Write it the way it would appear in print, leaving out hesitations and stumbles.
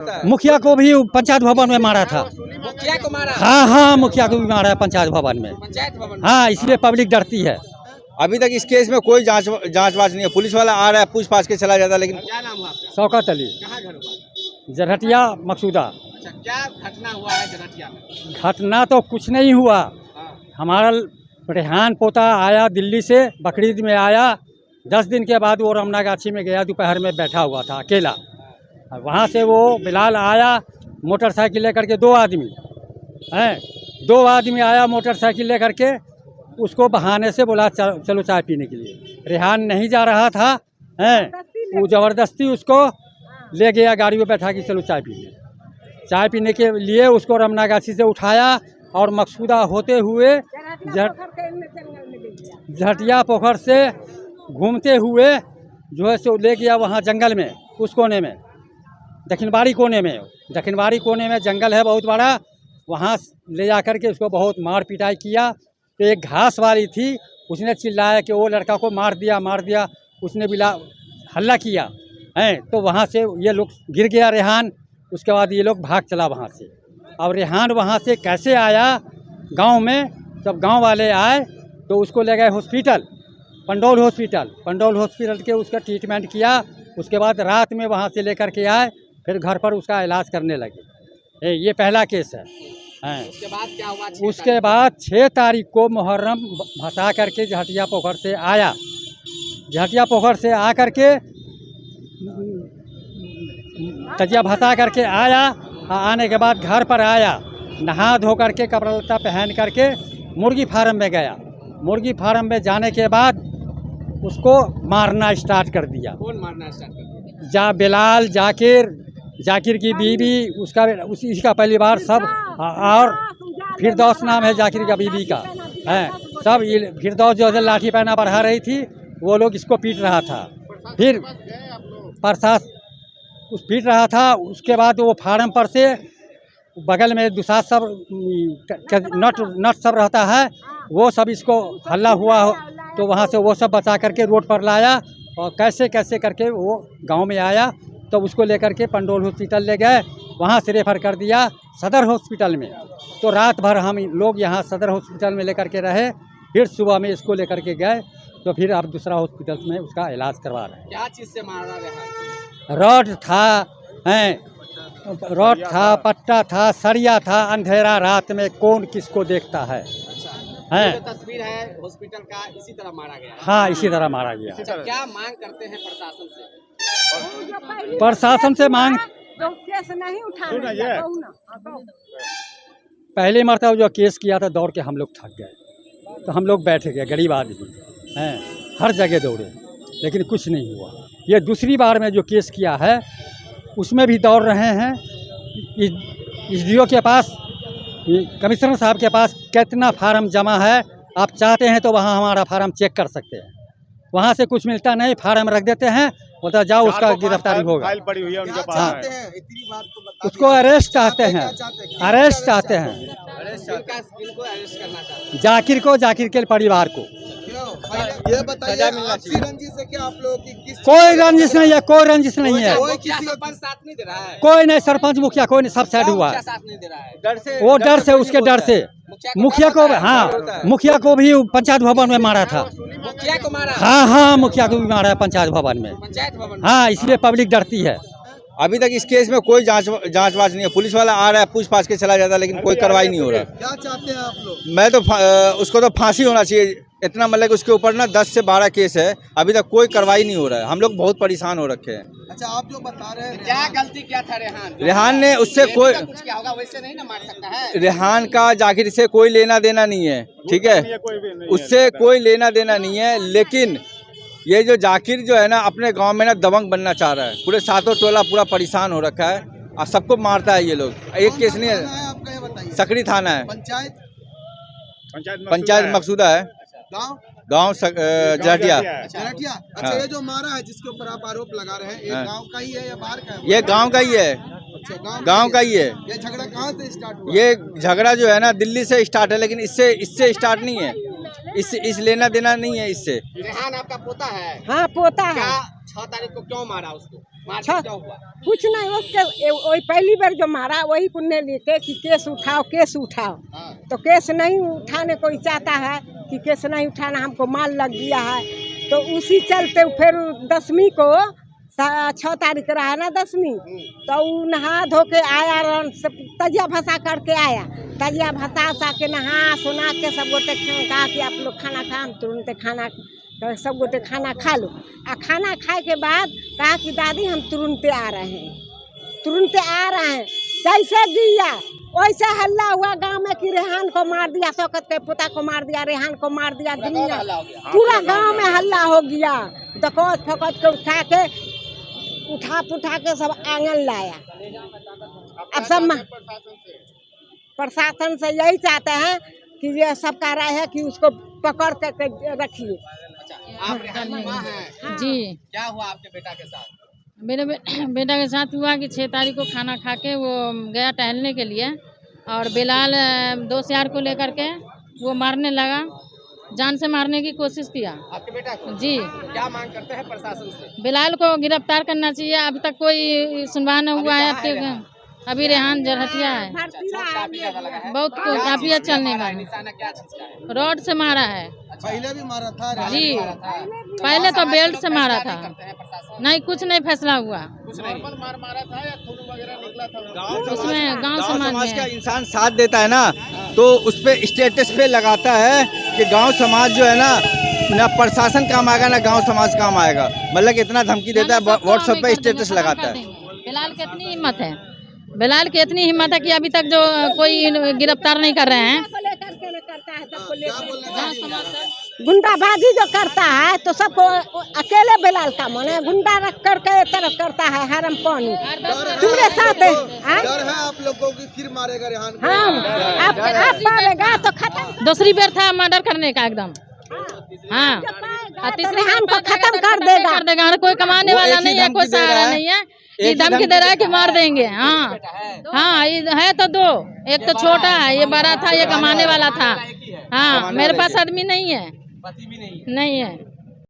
मुखिया को भी पंचायत भवन में मारा था। मुखिया को मारा? हाँ, मुखिया को भी मारा है पंचायत भवन में। हाँ, इसलिए पब्लिक डरती है। अभी तक इस केस में कोई जांच वाच नहीं है। पुलिस वाला आ रहा है, पूछ-पाछ के चला जाता है, लेकिन क्या नाम हुआ आपका? शौकत अली, कहाँ घर हुआ? जरहटिया मकसूदा। अच्छा, क्या घटना हुआ है जरहटिया में? घटना तो कुछ नहीं हुआ। हाँ। हमारा रेहान पोता आया दिल्ली से, बकरीद में आया। 10 दिन के बाद वो रमना गाछी में गया, दोपहर में बैठा हुआ था अकेला। वहाँ से वो बिलाल आया मोटरसाइकिल लेकर के, 2 आदमी हैं, 2 आदमी आया मोटरसाइकिल लेकर के। उसको बहाने से बोला चलो चाय पीने के लिए। रेहान नहीं जा रहा था, हैं, वो ज़बरदस्ती उसको ले गया गाड़ी में बैठा के, चलो चाय पीने। चाय पीने के लिए उसको रमना गाछी से उठाया और मकसूदा होते हुए झटिया पोखर से घूमते हुए जो है सो ले गया वहाँ जंगल में, उस कोने में, दक्षिणबाड़ी कोने में। दक्षिणबाड़ी कोने में जंगल है बहुत बड़ा, वहाँ ले जा कर के उसको बहुत मार पिटाई किया। तो एक घास वाली थी, उसने चिल्लाया कि वो लड़का को मार दिया। उसने बिला हल्ला किया हैं, तो वहाँ से ये लोग गिर गया रेहान। उसके बाद ये लोग भाग चला वहाँ से। और रेहान वहाँ से कैसे आया गांव में, जब गांव वाले आए तो उसको ले गए हॉस्पिटल, पंडौल हॉस्पिटल के उसका ट्रीटमेंट किया। उसके बाद रात में वहाँ से लेकर के आए, फिर घर पर उसका इलाज करने लगे। ये पहला केस है। उसके बाद क्या हुआ? उसके बाद 6 तारीख को मुहर्रम भसा करके झटिया पोखर से आया। झटिया पोखर से आ करके तजिया भसा करके आया। आने के बाद घर पर आया, नहा धो करके कपड़ा लत्ता पहन करके मुर्गी फार्म में गया। मुर्गी फार्म में जाने के बाद उसको मारना स्टार्ट कर दिया। कौन मारना स्टार्ट कर दिया? बिलाल, जाकिर की बीवी, इसका परिवार सब, और फिरदौस नाम है जाकिर का बीवी का, है सब। फिरदौस जो है लाठी पहना बढ़ा रही थी, वो लोग इसको पीट रहा था। फिर प्रशासन उस पीट रहा था। उसके बाद वो फार्म पर से बगल में दुसात सब नट सब रहता है, वो सब इसको हल्ला हुआ तो वहाँ से वो सब बचा करके रोड पर लाया और कैसे करके वो गांव में आया। तो उसको लेकर के पंडौल हॉस्पिटल ले गए, वहाँ से रेफर कर दिया सदर हॉस्पिटल में। तो रात भर हम लोग यहाँ सदर हॉस्पिटल में लेकर के रहे। फिर सुबह में इसको लेकर के गए, तो फिर अब दूसरा हॉस्पिटल में उसका इलाज करवा रहे हैं। क्या चीज़ से मारा रहा? रॉड था, पट्टा था, सरिया था। अंधेरा रात में कौन किसको देखता है? है तस्वीर है हॉस्पिटल का, इसी तरह मारा गया। हाँ, इसी तरह मारा गया। क्या मांग करते हैं प्रशासन से? प्रशासन से मांग, पहली मरतबा जो केस किया था दौड़ के हम लोग थक गए, तो हम लोग बैठ गए। गरीब आदमी हैं, हर जगह दौड़े लेकिन कुछ नहीं हुआ। ये दूसरी बार में जो केस किया है उसमें भी दौड़ रहे हैं। एसडीओ के पास, कमिश्नर साहब के पास कितना फार्म जमा है, आप चाहते हैं तो वहाँ हमारा फार्म चेक कर सकते हैं। वहाँ से कुछ मिलता नहीं, फार्म रख देते हैं, बोलता जाओ उसका गिरफ्तारी होगा। फाइल पड़ी हुई है उनके पास। हाँ, उसको अरेस्ट चाहते हैं, अरेस्ट चाहते हैं। किनको अरेस्ट करना चाहते हैं? जाकिर के परिवार को। ये बताइए, आपसी रंजिश से क्या आप लोगों की किस? कोई रंजिश नहीं है, कोई रंजिश नहीं है। सरपंच साथ नहीं दे रहा है? कोई नहीं, सरपंच मुखिया कोई नहीं, सब साइड हुआ है। साथ नहीं दे रहा है? वो डर से, उसके डर से मुखिया को, हाँ, मुखिया को भी पंचायत भवन में मारा था। मुखिया को मारा? हाँ, मुखिया को भी मारा है पंचायत भवन में। हाँ, इसलिए पब्लिक डरती है। अभी तक इस केस में कोई जांच वाच नहीं है। पुलिस वाला आ रहा है, पूछ-पाछ के चला जाता है, लेकिन कोई कार्रवाई नहीं हो रहा। क्या चाहते हैं आप लोग? मैं तो उसको तो फांसी होना चाहिए। इतना मतलब कि उसके ऊपर ना 10 से 12 केस है, अभी तक कोई कार्रवाई नहीं हो रहा है। हम लोग बहुत परेशान हो रखे हैं। अच्छा, आप जो बता रहे हैं, क्या गलती क्या था रेहान? रेहान ने उससे कोई, कुछ क्या होगा, वैसे नहीं ना मार सकता है। रेहान का जाकिर से कोई लेना देना नहीं है, ठीक है, उससे कोई लेना देना नहीं है। लेकिन ये जो जाकिर जो है ना, अपने गांव में ना दबंग बनना चाह रहा है। पूरे सातों टोला पूरा परेशान हो रखा है और सबको मारता है ये लोग। एक केस नहीं है, आपका ये बताइए। सकरी थाना है, पंचायत मकसूदा है, गाँव जरहटिया। अच्छा, ये जो मारा है, जिसके ऊपर आप आरोप लगा रहे हैं, ये गांव का ही है या बाहर का है? ये गांव का ही है। अच्छा, गांव का ही है। ये झगड़ा कहाँ से स्टार्ट हुआ? ये झगड़ा जो है ना दिल्ली से स्टार्ट है, लेकिन इससे स्टार्ट नहीं है। इस लेना देना नहीं है इससे। रेहान आपका पोता है? हाँ, पोता है। क्या 6 तारीख को क्यों मारा उसको? मारपीट क्या हुआ? कुछ नहीं, वही पहली बार जो मारा वही कुन्ने लेके कि केस उठाओ केस उठाओ। हाँ। तो केस नहीं उठाने कोई चाहता है कि केस नहीं उठाना, हमको माल लग गया है। तो उसी चलते फिर 10वीं को 6 तारीख रहा है ना 10वीं, तो वो नहा धो के आया, तजिया भसा करके आया। तजिया भसा के नहा सुना के सब गोटे कहा कि आप लोग खाना खा, हम तुरंत खाना, तो सब गोटे खाना खा लो। खाना खाए के बाद कहा कि दादी हम तुरंत आ रहे हैं, तुरंत आ रहे हैं। जैसे दिया वैसे हल्ला हुआ गांव में कि रेहान को मार दिया, शौकत के पुता को मार दिया, रेहान को मार दिया। दुनिया पूरा गांव में हल्ला हो गया। दकोत फकोत के उठा पुठा के सब आंगन लाया। अब सब प्रशासन से यही चाहते हैं कि ये सबका राय है कि उसको पकड़ के रखिए। आप रेहान की माँ हैं? जी। क्या हुआ आपके बेटा के साथ? मेरे बेटा के साथ हुआ कि 6 तारीख को खाना खा के वो गया टहलने के लिए, और बिलाल दोस्त यार को लेकर के वो मारने लगा, जान से मारने की कोशिश किया। आपके बेटा को? जी। क्या मांग करते हैं प्रशासन से? बिलाल को गिरफ्तार करना चाहिए। अभी तक कोई सुनवाई नहीं हुआ है। अभी रेहान जरहटिया है। काफी ज्यादा लगा है। बहुत काफी चलने का निशाना क्या चीज का है? रॉड से मारा है। पहले भी मारा था जी, पहले तो बेल्ट से मारा था। करते हैं प्रशासन? नहीं, कुछ नहीं फैसला हुआ कुछ नहीं। मारा था या खून वगैरह निकला था? उसमें। गांव समाज का में इंसान साथ देता है ना, तो उस पे स्टेटस पे लगाता है कि गांव समाज जो है ना प्रशासन काम आएगा ना गांव समाज काम आएगा। मतलब इतना धमकी देता है, व्हाट्सएप पे स्टेटस लगाता है। बिलाल की इतनी हिम्मत है, बिलाल की इतनी हिम्मत है कि अभी तक जो कोई गिरफ्तार नहीं कर रहे हैं। गुंडाबाजी जो करता है तो सबको अकेले बिलाल का मन है, गुंडा रख करके तरफ करता है हरम पानी तुम्हारे साथ है। डर है आप लोगों की फिर मारेगा रेहान को? हाँ, आप मारेगा तो खत्म। दूसरी बार था मर्डर करने का एकदम। हाँ, तीसरे हम को खत्म कर देगा। कोई कमाने वाला नहीं है, कोई सहारा नहीं है। ये धमकी दे रहा है कि मार देंगे। हाँ हाँ, ये है तो 2, एक तो छोटा है, ये बड़ा था, ये कमाने वाला था। हाँ, मेरे पास आदमी नहीं है, पति भी नहीं है। नहीं है।